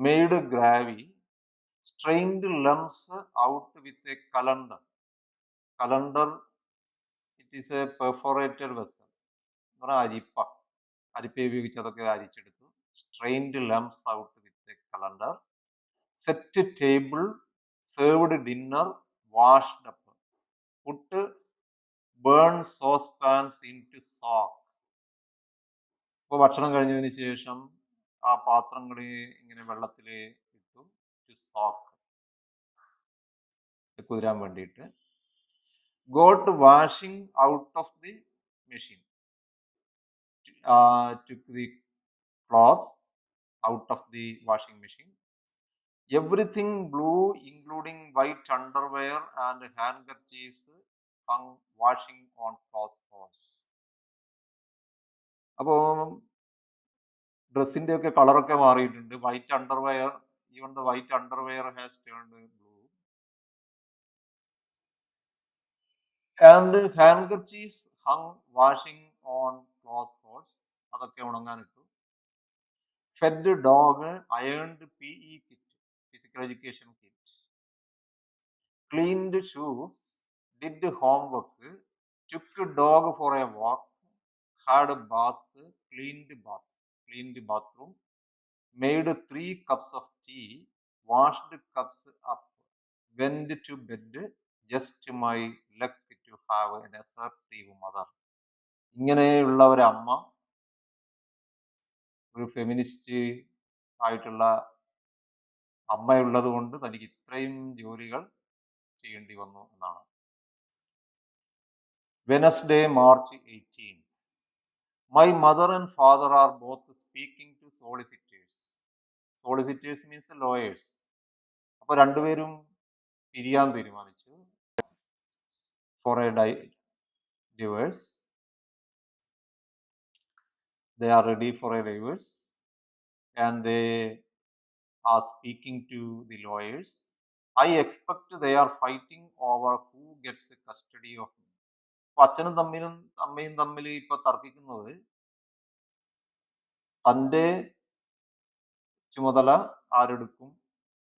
made gravy, strained lumps out with a colander. Colander, it is a perforated vessel. അരിപ്പ, അരിപ്പ ഉപയോഗിച്ച് അതൊക്കെ അരിച്ചെടുത്തു. Strained lumps out with a colander. Set table, served dinner, washed up. Put burn saucepans into sock. ഇപ്പോൾ ഭക്ഷണം കഴിഞ്ഞതിന് ശേഷം ആ പാത്രങ്ങൾ ഇങ്ങനെ വെള്ളത്തിൽ ഇട്ടു, ടു സോക്ക്, കുതിരാൻ വേണ്ടിയിട്ട്. Got washing out of the machine, took the clothes out of the washing machine. Everything blue, including white underwear and handkerchiefs, hung washing on clothes horse. അപ്പോൾ ഡ്രസ്സിന്റെ ഒക്കെ കളറൊക്കെ മാറിയിട്ടുണ്ട്. White underwear, even the white underwear has turned blue. And handkerchiefs hung washing on clothes horse, അതൊക്കെ ഉണങ്ങാനിട്ടു. Fed dog, ironed PE kit, physical education kit. Cleaned shoes, did homework, took dog for a walk, had bath, cleaned bathroom, made 3 cups of tea, washed cups up, went to bed, just my luck to have an assertive mother. ഇങ്ങനെയുള്ള ഒരു അമ്മ, ഒരു feminist ആയിട്ടുള്ള അമ്മയുള്ളത് കൊണ്ട് തനിക്ക് ഇത്രയും ജോലികൾ ചെയ്യേണ്ടി വന്നു എന്നാണ്. Wednesday, March 18. My mother and father are both speaking to solicitors. Solicitors means lawyers. അപ്പോൾ രണ്ടുപേരും പിരിയാൻ തീരുമാനിച്ചു. For a divorce. They are ready for a divorce and they are speaking to the lawyers. I expect they are fighting over who gets the custody of me. അപ്പൊ അച്ഛനും അമ്മയും തമ്മിൽ ഇപ്പൊ തർക്കിക്കുന്നത് തൻ്റെ ചുമതല ആരെടുക്കും,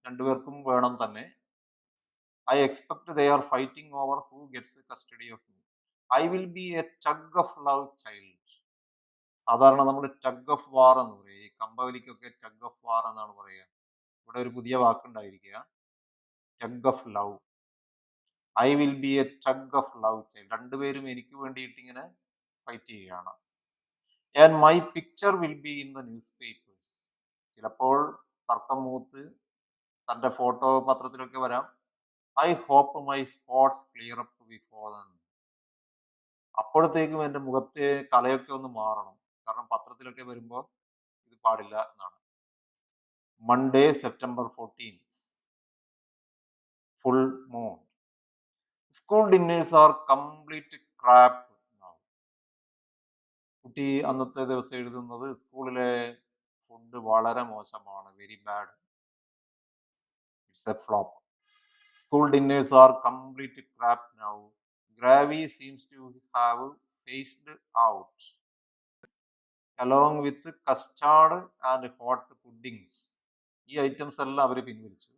രണ്ടുപേർക്കും വേണം തന്നെ. I expect they are fighting over who gets the custody of me. I will be a tug of love child. സാധാരണ നമ്മൾ ടഗ് ഓഫ് വാർ എന്ന് പറയും. ഈ കമ്പവലിക്കൊക്കെ ടഗ് ഓഫ് വാർ എന്നാണ് പറയുക. ഇവിടെ ഒരു പുതിയ വാക്കുണ്ടായിരിക്കുക, tug of love. I will be a tug of love child. രണ്ടുപേരും എനിക്ക് വേണ്ടിയിട്ട് ഇങ്ങനെ ഫൈറ്റ് ചെയ്യുകയാണ്. And my picture will be in the newspapers. ചിലപ്പോൾ തർക്കം മൂത്ത് തൻ്റെ ഫോട്ടോ പത്രത്തിലൊക്കെ വരാം. I hope my spots clear up before then. അപ്പോഴത്തേക്കും എൻ്റെ മുഖത്തെ കലയൊക്കെ ഒന്ന് മാറണം, കാരണം പത്രത്തിലൊക്കെ വരുമ്പോൾ ഇത് പാടില്ല എന്നാണ്. Monday, September 14, full moon. School dinners are complete crap now. കുട്ടി അന്നത്തെ ദിവസം എഴുതുന്നത് സ്കൂളിലെ ഫുഡ് വളരെ മോശമാണ്, very bad, it's a flop. School dinners are complete crap now. Gravy seems to have phased out along with custard and hot puddings. ഈ items എല്ലാം അവർ പിൻവലിച്ചു.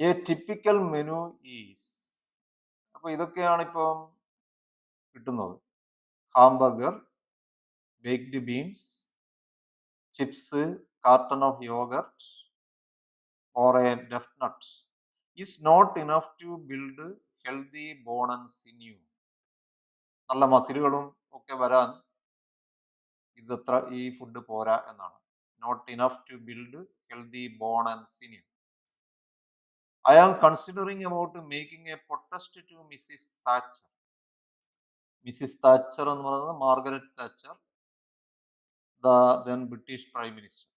എ ടിപ്പിക്കൽ മെനു ഈസ്, അപ്പൊ ഇതൊക്കെയാണ് ഇപ്പം കിട്ടുന്നത്. Hamburger, baked beans, chips, carton of yoghurt or A duff nut is not enough to build healthy bone and sinew. നല്ല മസിലുകളും ഒക്കെ വരാൻ ഇതത്ര ഈ ഫുഡ് പോരാ എന്നാണ്. Not enough to build healthy bone and sinew. I am considering about making a protest to Mrs Thatcher. Mrs Thatcher എന്ന് പറയുന്നത് Margaret Thatcher, then British prime minister.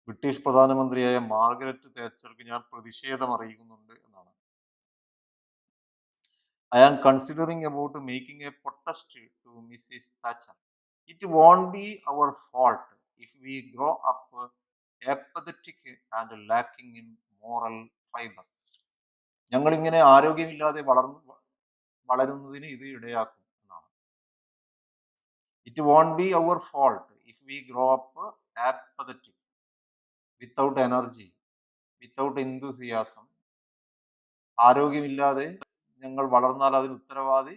British പ്രധാനമന്ത്രിയായ Margaret താച്ചർക്ക് ഞാൻ പ്രതിഷേധം അറിയിക്കുന്നുണ്ട് എന്നാണ്. I am considering about making a protest to Mrs. Thatcher. It won't be our fault if we grow up apathetic and lacking in moral fiber. ഞങ്ങളിങ്ങനെ ആരോഗ്യമില്ലാതെ വളരുന്നതിന് ഇത് ഇടയാക്കും എന്നാണ്. It won't be our fault if we grow up apathetic, without energy, without enthusiasm. ആരോഗ്യമില്ലാതെ ഞങ്ങൾ വളർന്നാൽ അതിന് ഉത്തരവാദി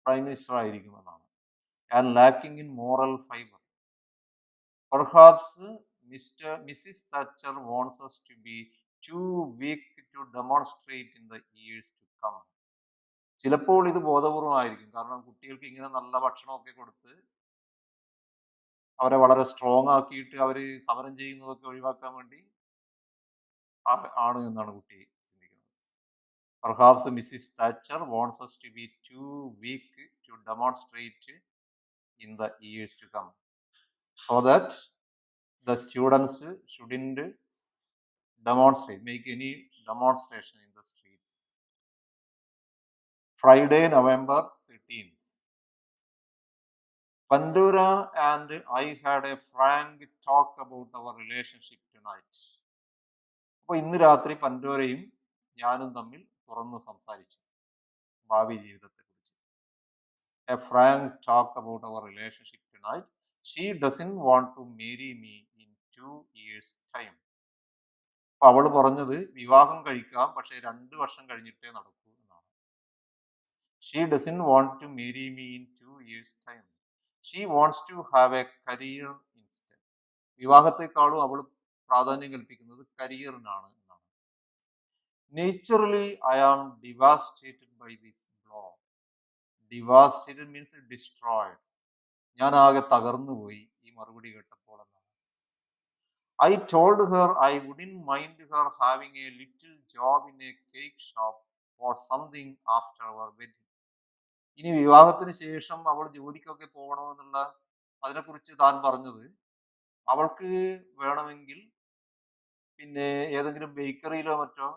prime minister ആയിരിക്കും എന്നാണ്. And lacking in moral fibre. Perhaps Mrs. Thatcher wants us to be too weak to demonstrate in the years to come. ചിലപ്പോൾ ഇത് ബോധപൂർവമായിരിക്കും. കാരണം കുട്ടികൾക്ക് ഇങ്ങനെ നല്ല ഭക്ഷണമൊക്കെ കൊടുത്ത് അവരെ വളരെ സ്ട്രോങ് ആക്കിയിട്ട് അവർ സമരം ചെയ്യുന്നതൊക്കെ ഒഴിവാക്കാൻ വേണ്ടി ആണ് എന്നാണ് കുട്ടി ചിന്തിക്കുന്നത്. Perhaps Mrs. Thatcher wants us to be too weak to demonstrate in the years to come, so that the students shouldn't make any demonstration in the streets. Friday, November 13th. Pandora and I had a frank talk about our relationship tonight. അപ്പോൾ ഇന്ന് രാത്രി പൻഡോരയും ഞാനും തമ്മിൽ തുറന്നു സംസാരിച്ചു ഭാവി ജീവിതത്തെക്കുറിച്ച്. A frank talk about our relationship tonight. She doesn't want to marry me in 2 years time. അപ്പൊ അവള് പറഞ്ഞത് വിവാഹം കഴിക്കാം, പക്ഷെ 2 വർഷം കഴിഞ്ഞിട്ടേ നടക്കൂ എന്നാണ്. She doesn't want to marry me in 2 years time. She wants to have a career instead. വിവാഹത്തെക്കാളും അവൾ പ്രാധാന്യം കൽപ്പിക്കുന്നത് കരിയറിനാണ് എന്നാണ്. Naturally, I am devastated by this blow. Devastated means destroyed. ഞാൻ ആകെ തകർന്നു പോയി ഈ മറുപടി കേട്ടപ്പോൾ എന്നാണ്. I told her I wouldn't mind her having a little job in a cake shop or something after our wedding. ഇനി വിവാഹത്തിന് ശേഷം അവൾ ജോലിക്കൊക്കെ പോകണമെന്നുള്ള അതിനെക്കുറിച്ച് താൻ പറഞ്ഞത് അവൾക്ക് വേണമെങ്കിൽ പിന്നെ ഏതെങ്കിലും ബേക്കറിയിലോ മറ്റോ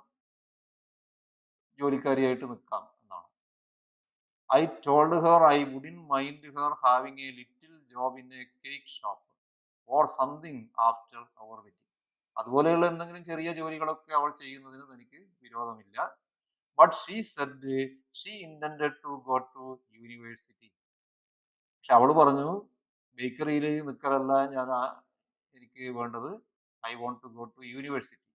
ജോലിക്കാരിയായിട്ട് നിൽക്കാം എന്നാണ്. I told her I wouldn't mind her having a little job in a cake shop or something after our wedding. അതുപോലെയുള്ള എന്തെങ്കിലും ചെറിയ ജോലികളൊക്കെ അവൾ ചെയ്യുന്നതിന് എനിക്ക് വിരോധമില്ല. But she said she intended to go to university. പക്ഷെ അവൾ പറഞ്ഞു ബേക്കറിയിൽ നിൽക്കലല്ല എനിക്ക് വേണ്ടത്. I want to go to university.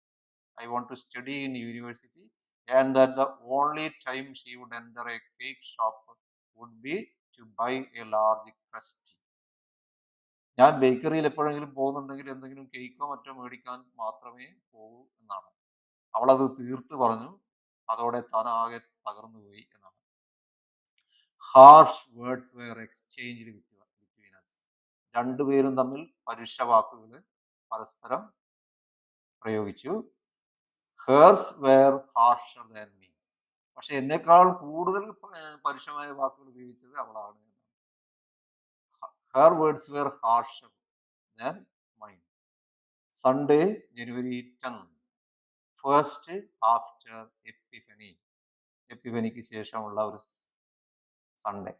I want to study in university, and that the only time she would enter a cake shop would be to buy a large crust. ഞാൻ ബേക്കറിയിൽ എപ്പോഴെങ്കിലും പോകുന്നുണ്ടെങ്കിൽ എന്തെങ്കിലും കേക്കോ മറ്റോ മേടിക്കാൻ മാത്രമേ പോകൂ എന്നാണ്. അവളത് തീർത്ത് പറഞ്ഞു. അതോടെ താൻ ആകെ തകർന്നുപോയി എന്നാണ്. Harsh words were exchanged between us. രണ്ടുപേരും തമ്മിൽ പരുഷ വാക്കുകൾ പരസ്പരം പ്രയോഗിച്ചു. Hers were harsher than me. പക്ഷെ എന്നെക്കാൾ കൂടുതൽ പരുഷമായ വാക്കുകൾ ഉപയോഗിച്ചത് അവളാണ്. Her words were harsher than mine. Sunday, January 10th. First after Epiphany. എപ്പിഫനിക്ക് ശേഷമുള്ള ഒരു Sunday.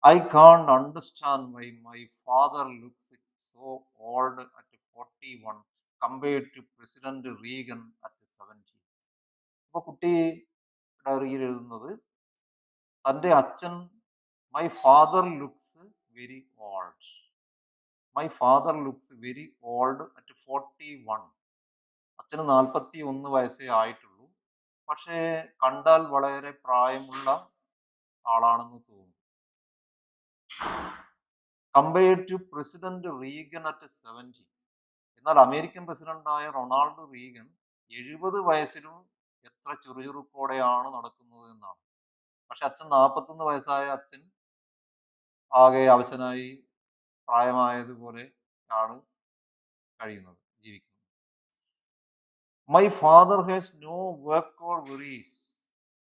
I can't understand why my father looks so old at 41 compared to President Reagan at 70. അപ്പോൾ കുട്ടി ഡയറിയിൽ എഴുതുന്നത് തൻ്റെ അച്ഛൻ my father looks very old. My father looks very old at 41. അച്ഛന് 41 വയസ്സേ ആയിട്ടുള്ളൂ, പക്ഷേ കണ്ടാൽ വളരെ പ്രായമുള്ള ആളാണെന്ന് തോന്നുന്നു. Compared to President Reagan at 70. എന്നാൽ അമേരിക്കൻ പ്രസിഡന്റായ റൊണാൾഡ് റീഗൻ 70 വയസ്സിലും എത്ര ചുറുചുറുക്കോടെയാണ് നടക്കുന്നത് എന്നാണ്. പക്ഷെ അച്ഛൻ 41 വയസ്സായ അച്ഛൻ ആകെ അവശനായി പ്രായമായതുപോലെ ആണ് കഴിയുന്നത്, ജീവിക്കുന്നത്. My father has no work or worries.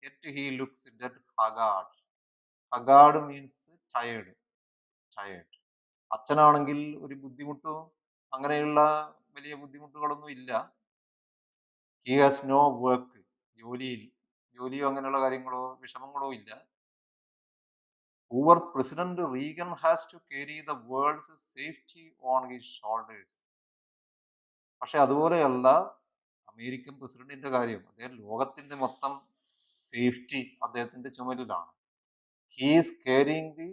yet he looks dead haggard. Haggard means tired. Tired. അച്ഛനാണെങ്കിൽ ഒരു ബുദ്ധിമുട്ടോ അങ്ങനെയുള്ള വലിയ ബുദ്ധിമുട്ടുകളൊന്നും ഇല്ല. He has no work. ജോലിയോ അങ്ങനെയുള്ള കാര്യങ്ങളോ വിഷമങ്ങളോ ഇല്ല. Poor President Reagan has to carry the world's safety on his shoulders. പക്ഷെ അതുപോലെയല്ല അമേരിക്കൻ പ്രസിഡന്റിന്റെ കാര്യം. അദ്ദേഹം ലോകത്തിന്റെ മൊത്തം സേഫ്റ്റി അദ്ദേഹത്തിന്റെ ചുമലിലാണ്. He is carrying the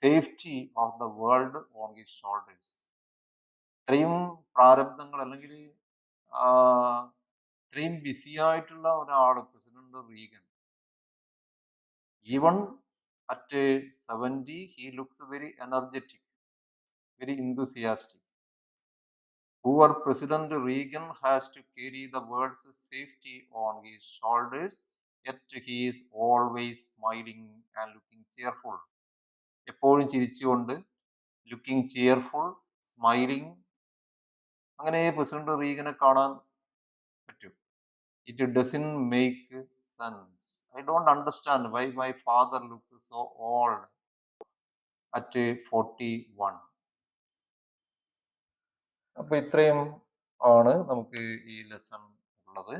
safety of the world on his shoulders. ഇത്രയും പ്രാരബ്ധങ്ങൾ അല്ലെങ്കിൽ ഇത്രയും ബിസി ആയിട്ടുള്ള ഒരാൾ president Reagan. Even at 70 he looks very energetic, very enthusiastic. Poor President Reagan has to carry the world's safety on his shoulders, yet he is always smiling and looking cheerful. എപ്പോഴും ചിരിച്ചുകൊണ്ട്, looking cheerful, smiling, അങ്ങനെ president റീഗനെ കാണാൻ പറ്റും. It doesn't make sense. I don't understand why my father looks so old at 41. അപ്പൊ ഇത്രയും ആണ് നമുക്ക് ഈ ലെസൺ ഉള്ളത്.